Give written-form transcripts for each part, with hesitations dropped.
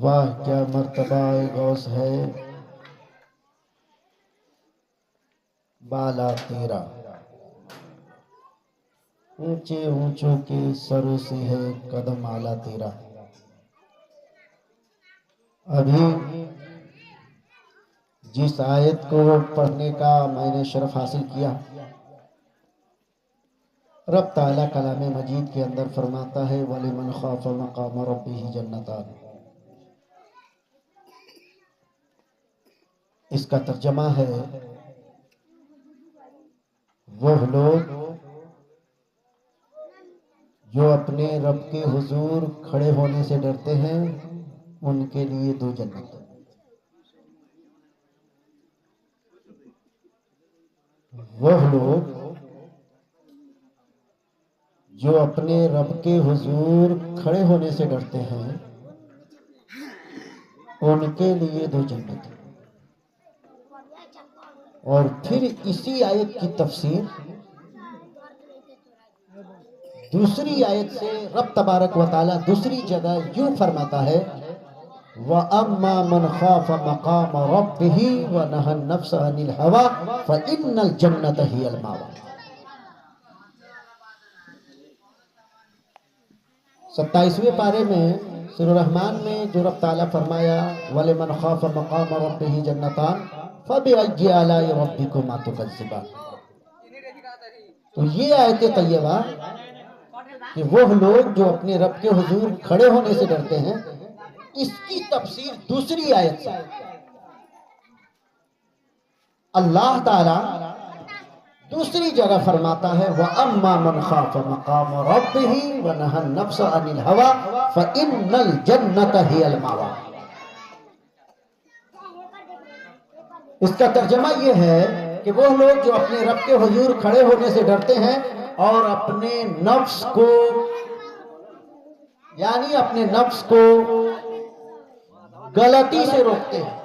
واہ کیا مرتبہ غوث ہے بالا تیرا، اونچے اونچوں کے سروں سے ہے قدم اعلیٰ تیرا۔ ابھی جس آیت کو پڑھنے کا میں نے شرف حاصل کیا، رب تعالیٰ کلام مجید کے اندر فرماتا ہے وَلِمَنْ خَافَ مَقَامَ رَبِّهِ جَنَّتَانِ۔ اس کا ترجمہ ہے وہ لوگ جو اپنے رب کے حضور کھڑے ہونے سے ڈرتے ہیں ان کے لیے دو جنت۔ وہ لوگ جو اپنے رب کے حضور کھڑے ہونے سے ڈرتے ہیں ان کے لیے دو جنت۔ اور پھر اسی آیت کی تفسیر دوسری آیت سے رب تبارک و تعالی دوسری جگہ یوں فرماتا ہے وَأَمَّا مَنْ خَافَ مَقَامَ رَبِّهِ وَنَهَى النَّفْسَ عَنِ الْهَوَىٰ فَإِنَّ الْجَنَّةَ هِيَ الْمَأْوَىٰ۔ 27ویں پارے میں سورہ الرحمن میں جو رب تعالیٰ فرمایا وَلِمَنْ خَافَ مَقَامَ رَبِّهِ جَنَّتَانِ فَبِأَيِّ آلَاءِ رَبِّكُمَا تُكَذِّبَانِ۔ تو یہ آیت طیبہ کہ وہ لوگ جو اپنے رب کے حضور کھڑے ہونے سے ڈرتے ہیں، اس کی تفسیر دوسری آیت سے اللہ تعالیٰ دوسری جگہ فرماتا ہے وَأَمَّا مَنْ خَافَ مَقَامَ رَبِّهِ وَنَهَى النَّفْسَ عَنِ الْهَوَىٰ فَإِنَّ الْجَنَّةَ هِيَ الْمَأْوَىٰ۔ اس کا ترجمہ یہ ہے کہ وہ لوگ جو اپنے رب کے حضور کھڑے ہونے سے ڈرتے ہیں اور اپنے نفس کو یعنی اپنے نفس کو غلطی سے روکتے ہیں،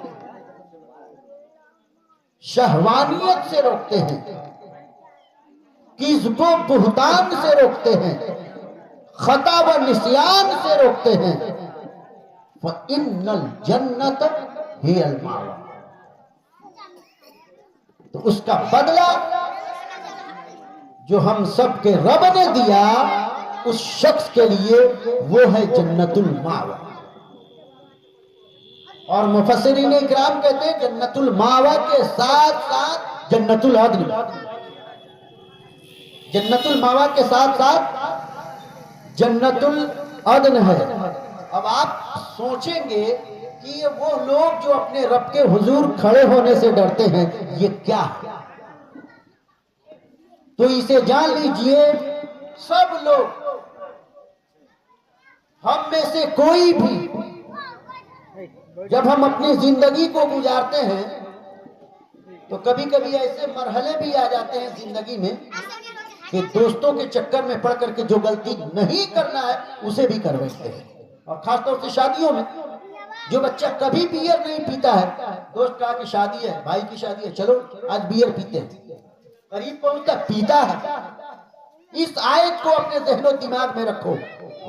شہوانیت سے روکتے ہیں، کذب و بہتان سے روکتے ہیں، خطا و نسیان سے روکتے ہیں، فَإِنَّ الْجَنَّةَ هِيَ الْمَأْوَىٰ۔ تو اس کا بدلہ جو ہم سب کے رب نے دیا اس شخص کے لیے وہ ہے جنت المأویٰ۔ اور مفسرین اکرام کہتے ہیں جنت المأویٰ کے ساتھ ساتھ جنت العدن، جنت المأویٰ کے ساتھ ساتھ جنت العدن ہے۔ اب آپ سوچیں گے کہ یہ وہ لوگ جو اپنے رب کے حضور کھڑے ہونے سے ڈرتے ہیں یہ کیا ہے؟ تو اسے جان لیجئے سب لوگ، ہم میں سے کوئی بھی جب ہم اپنی زندگی کو گزارتے ہیں تو کبھی کبھی ایسے مرحلے بھی آ جاتے ہیں زندگی میں کہ دوستوں کے چکر میں پڑ کر کے جو غلطی نہیں کرنا ہے اسے بھی کر بیٹھتے ہیں۔ اور خاص طور سے شادیوں میں جو بچہ کبھی بیئر نہیں پیتا ہے، دوست کہا کہ شادی ہے، بھائی کی شادی ہے، چلو آج بیئر پیتے ہیں، قریب پہنچتا پیتا ہے۔ اس آیت کو اپنے ذہن و دماغ میں رکھو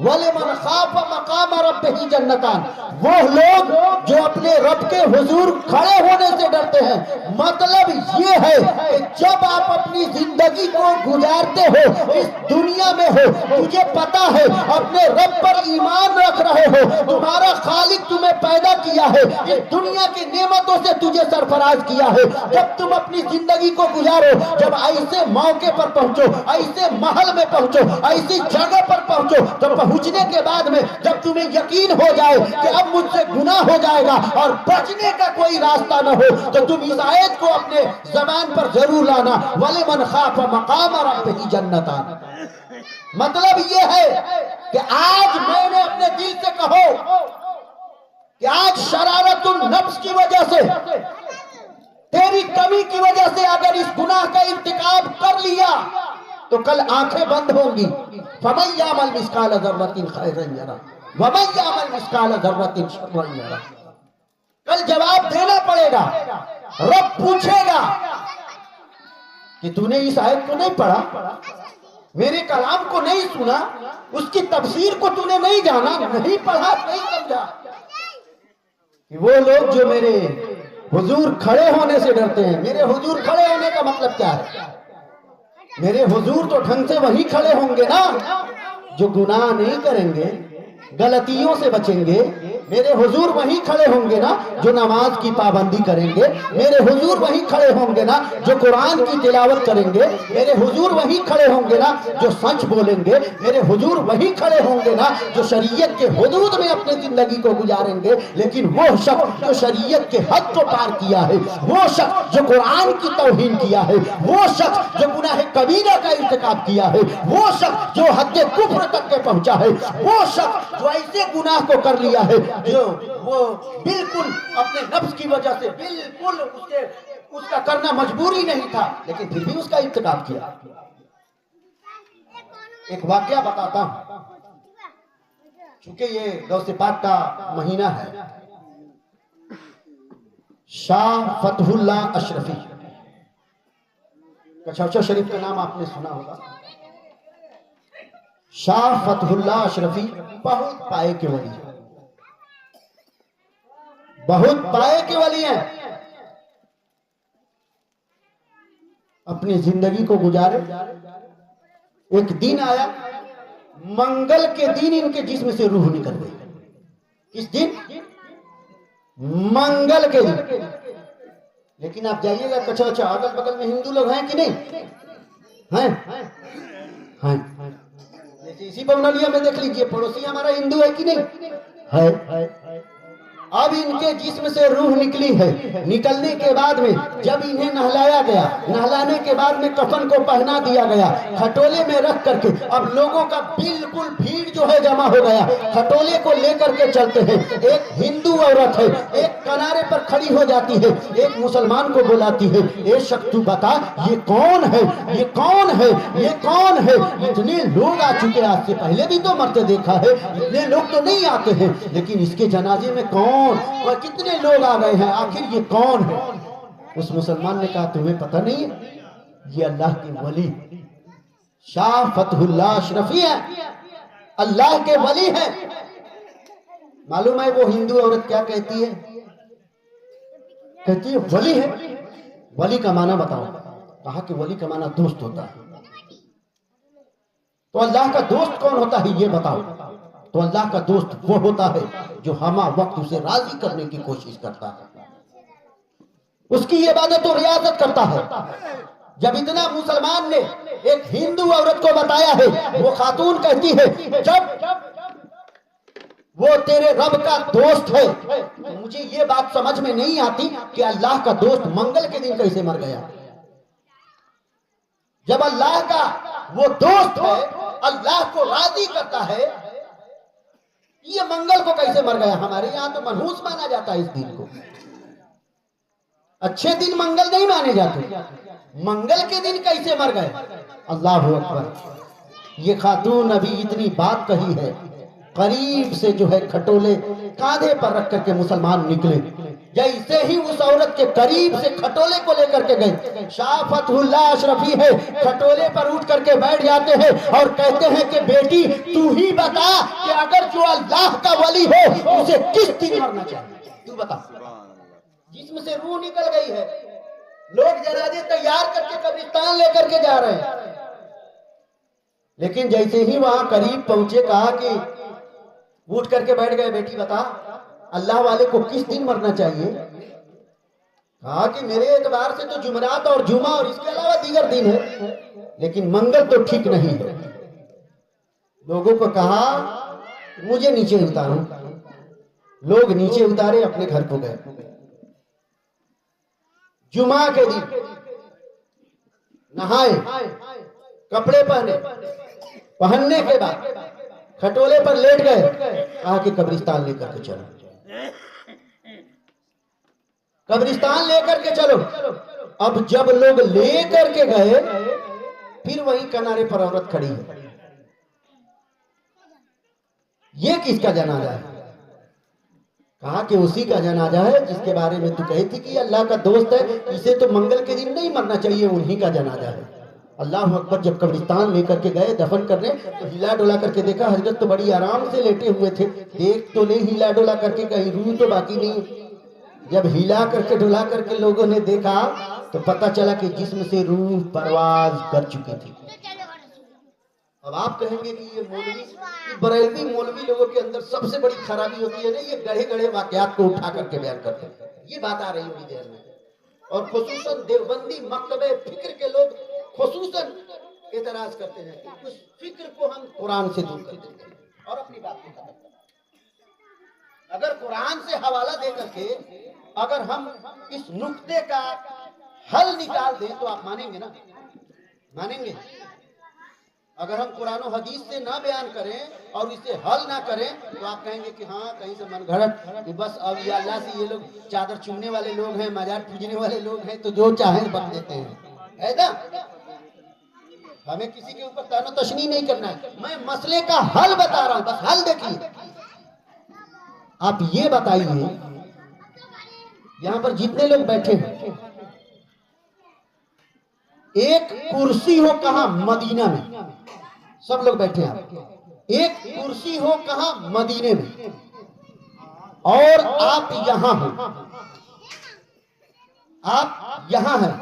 وَلِمَنْ خَافَ مَقَامَ رَبِّهِ جَنَّتَانِ۔ وہ لوگ جو اپنے رب کے حضور کھڑے ہونے سے ڈرتے ہیں، مطلب یہ ہے کہ جب آپ اپنی زندگی کو گزارتے ہو، اس دنیا میں ہو، تجھے پتا ہے اپنے رب پر ایمان رکھ رہے ہو، تمہارا خالق تمہیں پیدا کیا ہے، اس دنیا کی نعمتوں سے تجھے سرفراز کیا ہے۔ جب تم اپنی زندگی کو گزارو، جب ایسے موقع پر پہنچو، ایسے محل میں پہنچو، ایسی جگہ پر پہنچو، تو پہنچنے کے بعد میں جب تمہیں یقین ہو جائے کہ اب مجھ سے گناہ ہو جائے گا اور بچنے کا کوئی راستہ نہ ہو، تو تم اس آیت کو اپنے زبان پر ضرور لانا وَلِمَنْ خَافَ مَقَامَ رَبِّهِ جَنَّتَانِ۔ مطلب یہ ہے کہ آج میں نے اپنے دل سے کہو کہ آج شرارت النفس کی وجہ سے، تیری کمی کی وجہ سے اگر اس گناہ کا ارتکاب کر لیا تو کل آنکھیں بند ہوں گی۔ فَمَنْ يَعْمَلْ مِثْقَالَ ذَرَّةٍ خَيْرًا يَرَهُ وَمَنْ يَعْمَلْ مِثْقَالَ ذَرَّةٍ شَرًّا يَرَهُ۔ کل جواب دینا پڑے گا، رب پوچھے گا کہ تو نے اس آیت کو نہیں پڑھا، میرے کلام کو نہیں سنا، اس کی تفسیر کو تو نے نہیں جانا، نہیں پڑھا، نہیں سمجھا، کہ وہ لوگ جو میرے حضور کھڑے ہونے سے ڈرتے ہیں. میرے حضور کھڑے ہونے کا مطلب کیا ہے؟ میرے حضور تو ڈھنگ سے وہی کھڑے ہوں گے نا جو گناہ نہیں کریں گے، غلطیوں سے بچیں گے. میرے حضور وہی کھڑے ہوں گے نا جو نماز کی پابندی کریں گے. میرے حضور وہی کھڑے ہوں گے نا جو قرآن کی تلاوت کریں گے. میرے حضور وہی کھڑے ہوں گے نا جو سچ بولیں گے. میرے حضور وہی کھڑے ہوں گے نا جو شریعت کے حدود میں اپنی زندگی کو گزاریں گے. لیکن وہ شخص جو شریعت کے حد کو پار کیا ہے، وہ شخص جو قرآن کی توہین کیا ہے، وہ شخص جو گناہ کبیرہ کا ارتکاب کیا ہے، وہ شخص جو حد کفر تک کے پہنچا ہے، وہ شخص جو ایسے گناہ کو کر لیا ہے جو وہ بالکل اپنے نفس کی وجہ سے بالکل اس کا کرنا مجبوری نہیں تھا، لیکن پھر بھی اس کا ارتکاب کیا. ایک واقعہ بتاتا ہوں، چونکہ یہ غوث پاک کا مہینہ ہے. شاہ فتح اللہ اشرفی، کچھوچا شریف کا نام آپ نے سنا ہوگا. شاہ فتح اللہ اشرفی بہت پائے کے ولی ہیں، بہت پائے کے ولی ہیں. اپنی زندگی کو گزارے. ایک دن آیا، منگل کے دن ان کے جسم سے روح نکل گئی. کس دن؟ منگل کے دن. لیکن آپ جائیے گا کچھوچا، اگل بگل میں ہندو لوگ ہیں کہ نہیں؟ ہیں ہیں. اسی بمنالیا میں دیکھ لیجئے، پڑوسی ہمارا ہندو ہے کہ نہیں ہے. اب ان کے جسم سے روح نکلی ہے. نکلنے کے بعد میں جب انہیں نہلایا گیا، نہلانے کے بعد میں کفن کو پہنا دیا گیا، کھٹولے میں رکھ کر کے اب لوگوں کا بالکل بھیڑ جو ہے جمع ہو گیا. کھٹولے کو لے کر کے چلتے ہیں. ایک ہندو عورت ہے، ایک کنارے پر کھڑی ہو جاتی ہے، ایک مسلمان کو بلاتی ہے، اے شخص تو بتا یہ کون ہے، یہ کون ہے، یہ کون ہے؟ اتنے لوگ آ چکے، آج سے پہلے بھی تو مرتے دیکھا ہے، اتنے لوگ تو نہیں آتے ہیں، لیکن اس کے جنازے میں کون اور کتنے لوگ آ گئے ہیں، آخر یہ کون ہے؟ اس مسلمان نے کہا تمہیں پتہ نہیں ہے؟ یہ اللہ کے ولی شاہ فتح اللہ اشرفی ہے، اللہ کے ولی ہیں. معلوم ہے وہ ہندو عورت کیا کہتی ہے؟ کہتی ہے ولی ہے. ولی کا معنی بتاؤ. کہا کہ ولی کا معنی دوست ہوتا ہے. تو اللہ کا دوست کون ہوتا ہے یہ بتاؤ. تو اللہ کا دوست وہ ہوتا ہے جو ہمہ وقت اسے راضی کرنے کی کوشش کرتا ہے، اس کی عبادت و ریاضت کرتا ہے. جب اتنا مسلمان نے ایک ہندو عورت کو بتایا ہے، وہ خاتون کہتی ہے جب وہ تیرے رب کا دوست ہے، مجھے یہ بات سمجھ میں نہیں آتی کہ اللہ کا دوست منگل کے دن کیسے مر گیا. جب اللہ کا وہ دوست ہے، اللہ کو راضی کرتا ہے، یہ منگل کو کیسے مر گیا؟ ہمارے یہاں تو منحوس مانا جاتا ہے اس دن کو. اچھے دن منگل نہیں مانے جاتے، منگل کے دن کیسے مر گئے؟ اللہ اکبر. یہ خاتون ابھی اتنی بات کہی ہے، قریب سے جو ہے کھٹولے کاندھے پر رکھ کر کے مسلمان نکلے. جیسے ہی اس عورت کے قریب سے کھٹولے کو لے کر کے گئے، شاہ فتح اللہ اشرفی ہے، کھٹولے پر اٹھ کر کے بیٹھ جاتے ہیں اور کہتے ہیں کہ بیٹی تو ہی بتا کہ اگر جو اللہ کا ولی ہو اسے کس دن مرنا چاہیے، تو بتا. جسم سے روح نکل گئی ہے، لوگ جنازے تیار کر کے قبرستان لے کر کے جا رہے ہیں. لیکن جیسے ہی وہاں قریب پہنچے کہا کہ اٹھ کر کے بیٹھ گئے، بیٹی بتا اللہ والے کو کس دن مرنا چاہیے؟ کہا کہ میرے اعتبار سے تو جمعرات اور جمعہ اور اس کے علاوہ دیگر دن ہے، لیکن منگل تو ٹھیک نہیں ہے. لوگوں کو کہا مجھے نیچے اتارو. لوگ نیچے اتارے، اپنے گھر کو گئے. جمعہ کے دن نہائے، کپڑے پہننے کے بعد کھٹولے پر لیٹ گئے. کہا کہ قبرستان لے کر کے چلو، قبرستان لے کر کے چلو. اب جب لوگ لے کر کے گئے، پھر وہی کنارے پر عورت کھڑی ہے. یہ کس کا جنازہ ہے؟ کہا کہ اسی کا جنازہ ہے جس کے بارے میں تو کہی تھی کہ اللہ کا دوست ہے، اسے تو منگل کے دن نہیں مرنا چاہیے، انہی کا جنازہ ہے. اللہ اکبر. جب قبرستان لے کر کے گئے دفن کرنے تو ہلا ڈولا کر کے دیکھا حضرت تو بڑی آرام سے لیٹے ہوئے تھے. دیکھ تو نہیں ہلا ڈولا کر کے کہیں روح تو باقی نہیں. جب ہلا کر کے ڈولا کر کے لوگوں نے دیکھا تو پتا چلا کہ جسم سے روح پرواز کر چکی تھی. اب آپ کہیں گے کہ یہ مولوی بریلوی مولوی لوگوں کے اندر سب سے بڑی خرابی ہوتی ہے نا، یہ گڑھے گڑھے واقعات کو اٹھا کر کے بیان کرتے ہیں. یہ بات آ رہی ہوگی ذہن میں. اور خصوصاً دیوبندی مکتب فکر کے لوگ خصوصاً اعتراض کرتے ہیں کہ اس فکر کو ہم قرآن سے دور کر دیتے ہیں اور اپنی بات کو ختم کرتے ہیں. اگر قرآن سے حوالہ دے کر کے اگر ہم اس نقطے کا حل نکال دیں تو آپ مانیں گے نا؟ مانیں گے؟ اگر ہم قرآن و حدیث سے نہ بیان کریں اور اسے حل نہ کریں تو آپ کہیں گے کہ ہاں کہیں سے من گھڑت کہ بس اولیاء اللہ سے یہ لوگ چادر چومنے والے لوگ ہیں، مزار پوجنے والے لوگ ہیں تو جو چاہیں بک دیتے ہیں. ایسا ہمیں کسی کے اوپر تان و تشنیع نہیں کرنا ہے. میں مسئلے کا حل بتا رہا ہوں، بس حل دیکھیے. آپ یہ بتائیے یہاں پر جتنے لوگ بیٹھے ہیں ایک کرسی ہو کہاں؟ مدینہ میں. سب لوگ بیٹھے ہیں. ایک کرسی ہو کہاں؟ مدینے میں. اور آپ یہاں ہیں، آپ یہاں ہیں.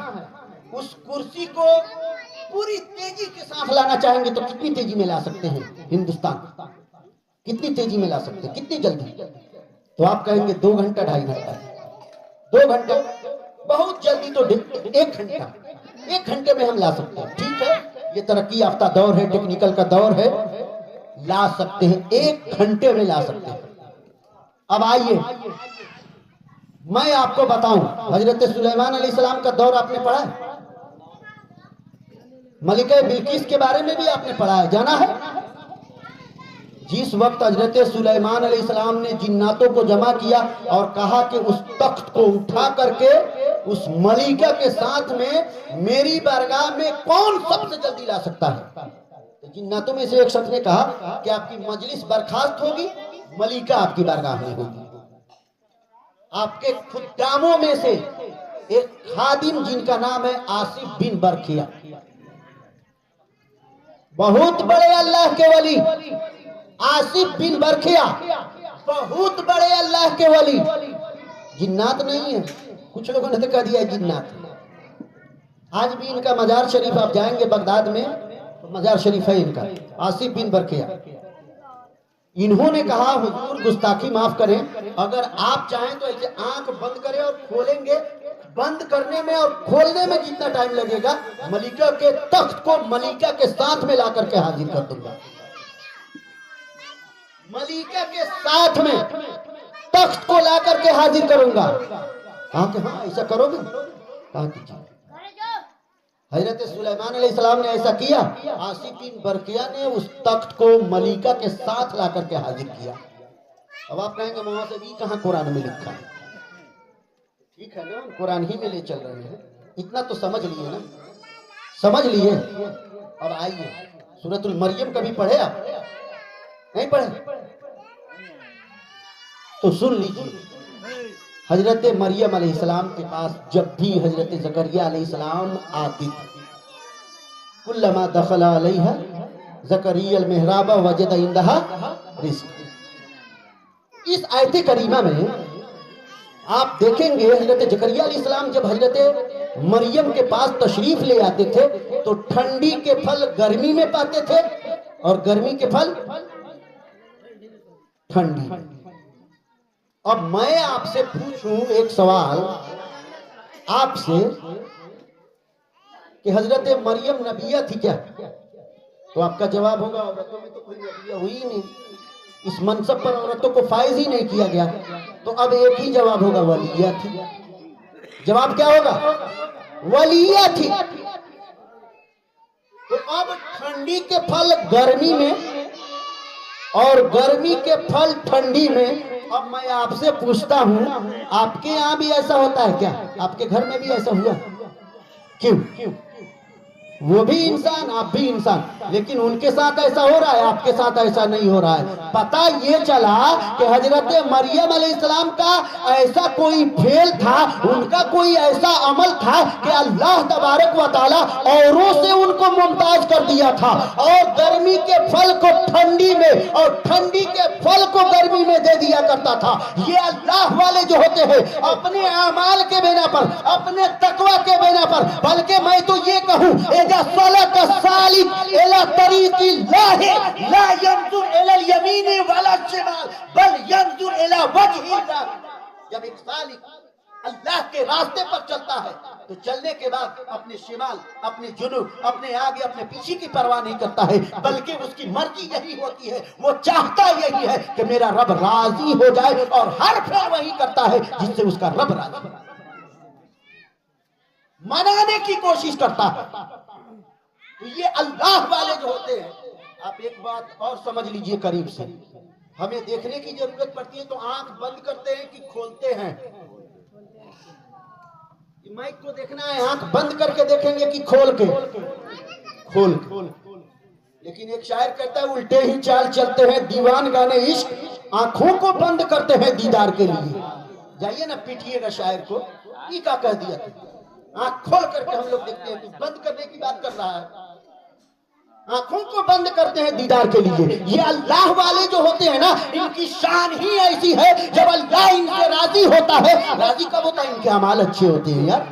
اس کرسی کو پوری تیزی کے ساتھ لانا چاہیں گے تو کتنی تیزی میں لا سکتے ہیں؟ ہندوستان کتنی تیزی میں لا سکتے ہیں؟ کتنی جلدی؟ تو آپ کہیں گے 2 گھنٹہ 2.5 گھنٹہ. 2 گھنٹہ بہت جلدی تو 1 گھنٹہ. 1 گھنٹے میں ہم لا سکتے ہیں. ٹھیک ہے، یہ ترقی یافتہ دور ہے، ٹیکنیکل کا دور ہے، لا سکتے ہیں. 1 گھنٹے میں لا سکتے ہیں. اب آئیے میں آپ کو بتاؤں، حضرت سلیمان علیہ السلام کا دور آپ نے پڑھا ہے؟ ملکہ بلقیس کے بارے میں بھی آپ نے پڑھا ہے، جانا ہے؟ جس وقت حضرت سلیمان علیہ السلام نے جناتوں کو جمع کیا اور کہا کہ اس تخت کو اٹھا کر کے اس ملکہ کے ساتھ میں میری بارگاہ میں کون سب سے جلدی لا سکتا ہے؟ جناتوں میں سے ایک شخص نے کہا کہ آپ کی مجلس برخاست ہوگی، ملکہ آپ کی بارگاہ میں ہوگی. آپ کے خداموں میں سے ایک خادم جن کا نام ہے آصف بن برکھیا، بہت بڑے اللہ کے ولی، آصف بن برکھیا بہت بڑے اللہ کے ولی. جنات نہیں ہے، کچھ لوگوں نے تو کہہ دیا ہے جنات. آج بھی ان کا مزار شریف آپ جائیں گے بغداد میں تو مزار شریف ہے ان کا، آصف بن برکھیا. انہوں نے کہا حضور گستاخی معاف کریں، اگر آپ چاہیں تو ایسے آنکھ بند کریں اور کھولیں گے، بند کرنے میں اور کھولنے میں جتنا ٹائم لگے گا ملکہ کے تخت کو ملکہ کے ساتھ میں لا کر کے حاضر کر دوں گا. ملکہ کے ساتھ میں تخت کو لا کر کے حاضر کروں گا. کہا کہ ہاں ایسا کرو گے؟ کہا کہ جی. حضرت سلیمان علیہ السلام نے ایسا کیا. آصف بن برکھیا نے اس تخت کو ملکہ کے ساتھ لا کر کے حاضر کیا. اب آپ کہیں گے وہاں سے بھی کہاں قرآن میں لکھا ہے؟ ٹھیک ہے نا، قرآن ہی میں لے چل رہے ہیں. اتنا تو سمجھ لیے نا، سمجھ لیے. اور آئیے سورۃ المریم کبھی پڑھے آپ؟ نہیں پڑھے تو سن لیجیے. حضرت مریم علیہ السلام کے پاس جب بھی حضرت زکریا علیہ السلام آتی تھی، کلما دخل علیہا زکریا المحراب وجد عندہا رزق. اس آیت کریمہ میں آپ دیکھیں گے حضرت زکریا علیہ السلام جب حضرت مریم کے پاس تشریف لے آتے تھے تو ٹھنڈی کے پھل گرمی میں پاتے تھے اور گرمی کے پھل ٹھنڈی. اب میں آپ سے پوچھوں ایک سوال آپ سے کہ حضرت مریم نبیہ تھی کیا؟ تو آپ کا جواب ہوگا عورتوں میں تو کوئی نبیہ ہوئی نہیں، اس منصب پر عورتوں کو فائز ہی نہیں کیا گیا. تو اب ایک ہی جواب ہوگا، ولیہ تھی. جواب کیا ہوگا؟ ولیہ تھی. تو اب ٹھنڈی کے پھل گرمی میں اور گرمی کے پھل ٹھنڈی میں. اب میں آپ سے پوچھتا ہوں آپ کے یہاں بھی ایسا ہوتا ہے کیا؟ آپ کے گھر میں بھی ایسا ہوا؟ کیوں؟ وہ بھی انسان آپ بھی انسان، لیکن ان کے ساتھ ایسا ہو رہا ہے، آپ کے ساتھ ایسا نہیں ہو رہا ہے۔ پتہ یہ چلا کہ حضرت مریم علیہ السلام کا ایسا کوئی پھیل تھا، ان کا کوئی ایسا عمل تھا کہ اللہ تبارک و تعالی اوروں سے ان کو ممتاز کر دیا تھا، اور گرمی کے پھل کو ٹھنڈی میں اور ٹھنڈی کے پھل کو گرمی میں دے دیا کرتا تھا۔ یہ اللہ والے جو ہوتے ہیں اپنے اعمال کے بنا پر، اپنے تقوی کے بنا پر، بلکہ میں تو یہ کہوں اذا سلک السالک الى طریق اللہ لا ينظر الى الیمین ولا الشمال بل ينظر الى وجہ اللہ۔ جب ایک سالک اللہ کے راستے پر چلتا ہے تو چلنے کے بعد اپنے شمال، اپنے جنوب، اپنے آگے، اپنے پیچھے کی پرواہ نہیں کرتا ہے، بلکہ اس کی مرضی یہی ہوتی ہے، وہ چاہتا یہی ہے کہ میرا رب راضی ہو جائے، اور ہر پھر وہی کرتا ہے جس سے اس کا رب راضی ہو، منانے کی کوشش کرتا ہے۔ تو یہ اللہ والے جو ہوتے ہیں، آپ ایک بات اور سمجھ لیجئے قریب سے، ہمیں دیکھنے کی ضرورت پڑتی ہے تو آنکھ بند کرتے ہیں کہ کھولتے ہیں؟ مائک کو دیکھنا ہے آنکھ بند کر کے دیکھیں گے کہ کھول کے؟ کھول کے۔ لیکن ایک شاعر کہتا ہے الٹے ہی چال چلتے ہیں دیوان گانے عشق، آنکھوں کو بند کرتے ہیں دیدار کے لیے۔ جائیے نا پیٹھیے گا شاعر کو، یہ کیا کہہ دیا تھا؟ آنکھ کھول کر کے ہم لوگ دیکھتے ہیں، تو بند کرنے کی بات کر رہا ہے، آنکھوں کو بند کرتے ہیں دیدار کے لیے۔ یہ اللہ والے جو ہوتے ہیں نا، ان کی شان ہی ایسی ہے، جب اللہ ان سے راضی ہوتا ہے، راضی کب ہوتا ہے؟ ان کے اعمال اچھے ہوتے ہیں یار۔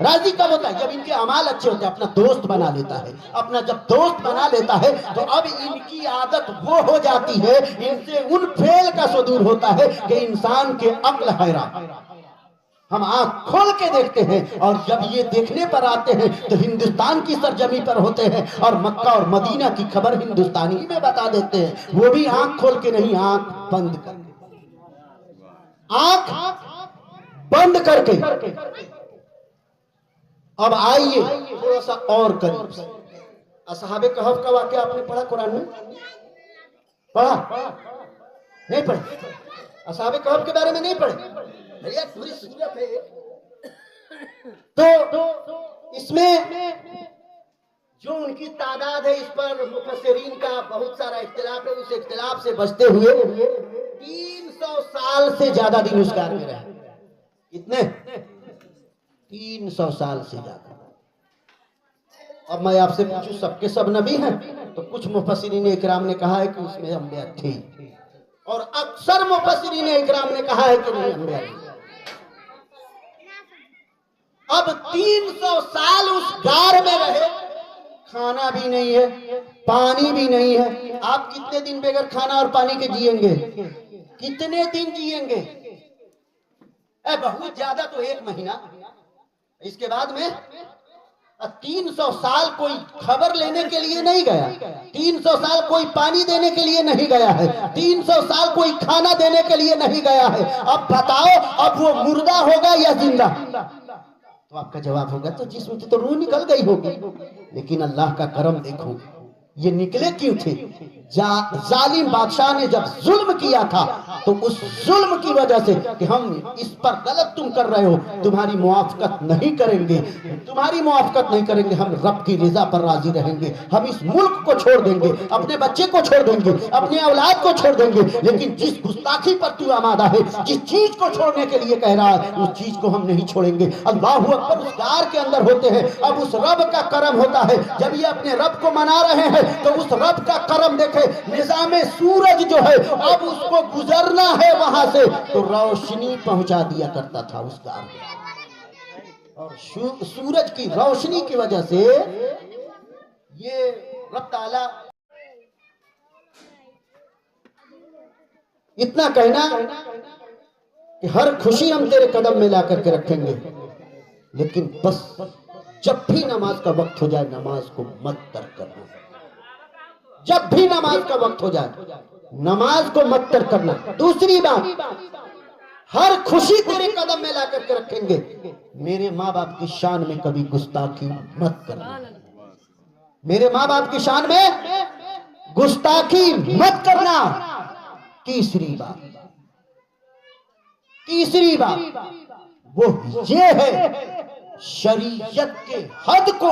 راضی کب ہوتا ہے؟ جب ان کے اعمال اچھے ہوتے ہیں، اپنا دوست بنا لیتا ہے، اپنا جب دوست بنا لیتا ہے تو اب ان کی عادت وہ ہو جاتی ہے، ان سے ان فعل کا صدور ہوتا ہے کہ انسان کے عقل حیران۔ ہم آنکھ کھول کے دیکھتے ہیں، اور جب یہ دیکھنے پر آتے ہیں تو ہندوستان کی سرزمین پر ہوتے ہیں، اور مکہ اور مدینہ کی خبر ہندوستانی میں بتا دیتے ہیں، وہ بھی آنکھ کھول کے نہیں، آنکھ بند کر کے، آنکھ بند کر کے۔ اب آئیے تھوڑا سا اور قریب سے، اصحاب کہف کا واقعہ آپ نے پڑھا قرآن میں؟ پڑھا نہیں پڑھا؟ اصحاب کہف کے بارے میں نہیں پڑھے؟ پوری سورت ہے تو اس میں جو ان کی تعداد ہے، اس پر مفسرین کا بہت سارا اختلاف ہے۔ اس اختلاف سے بچتے ہوئے 300 سال سے زیادہ دن اس گھر میں رہے۔ کتنے؟ 300 سال سے زیادہ۔ اب میں آپ سے پوچھوں سب کے سب نبی ہیں؟ تو کچھ مفسرین اکرام نے کہا ہے کہ اس میں انبیاء تھے، اور اکثر مفسرین اکرام نے کہا ہے کہ نہیں انبیاء تھے۔ اب 300 سال اس غار میں رہے، کھانا بھی نہیں ہے، پانی بھی نہیں ہے۔ آپ کتنے دن بغیر کھانا اور پانی کے جئیں گے؟ کتنے دن جئیں گے؟ بہت زیادہ تو 1 مہینہ۔ اس کے بعد میں 300 سال کوئی خبر لینے کے لیے نہیں گیا، 300 سال کوئی پانی دینے کے لیے نہیں گیا ہے، 300 سال کوئی کھانا دینے کے لیے نہیں گیا ہے۔ اب بتاؤ، اب وہ مردہ ہوگا یا زندہ؟ تو آپ کا جواب ہوگا تو جسم کی تو روح نکل گئی ہوگی۔ لیکن اللہ کا کرم دیکھو، یہ نکلے کیوں تھے؟ ظالم بادشاہ نے جب ظلم کیا تھا تو اس ظلم کی وجہ سے کہ ہم اس پر غلط تم کر رہے ہو، تمہاری موافقت نہیں کریں گے، تمہاری موافقت نہیں کریں گے، ہم رب کی رضا پر راضی رہیں گے، ہم اس ملک کو چھوڑ دیں گے، اپنے بچے کو چھوڑ دیں گے، اپنے اولاد کو چھوڑ دیں گے، لیکن جس گستاخی پر تو آمادہ ہے، جس چیز کو چھوڑنے کے لیے کہہ رہا ہے، اس چیز کو ہم نہیں چھوڑیں گے۔ اللہ اکبر۔ اس غار کے اندر ہوتے ہیں، اب اس رب کا کرم ہوتا ہے، جب یہ اپنے رب کو منا رہے ہیں تو اس رب کا کرم دیکھے، نظام سورج جو ہے اب اس کو گزرنا ہے وہاں سے تو روشنی پہنچا دیا کرتا تھا اس غار میں، اور سورج کی روشنی کی وجہ سے یہ رب تعالی اتنا کہنا کہ ہر خوشی ہم تیرے قدم میں لا کر کے رکھیں گے، لیکن بس جب بھی نماز کا وقت ہو جائے نماز کو مت ترک کرنا۔ جب بھی نماز کا وقت ہو جائے نماز کو مت ترک کرنا۔ دوسری بات، ہر خوشی تیرے قدم میں لا کر کے رکھیں گے، میرے ماں باپ کی شان میں کبھی گستاخی مت کرنا۔ میرے ماں باپ کی شان میں گستاخی مت کرنا۔ تیسری بات وہ یہ ہے، شریعت کے حد کو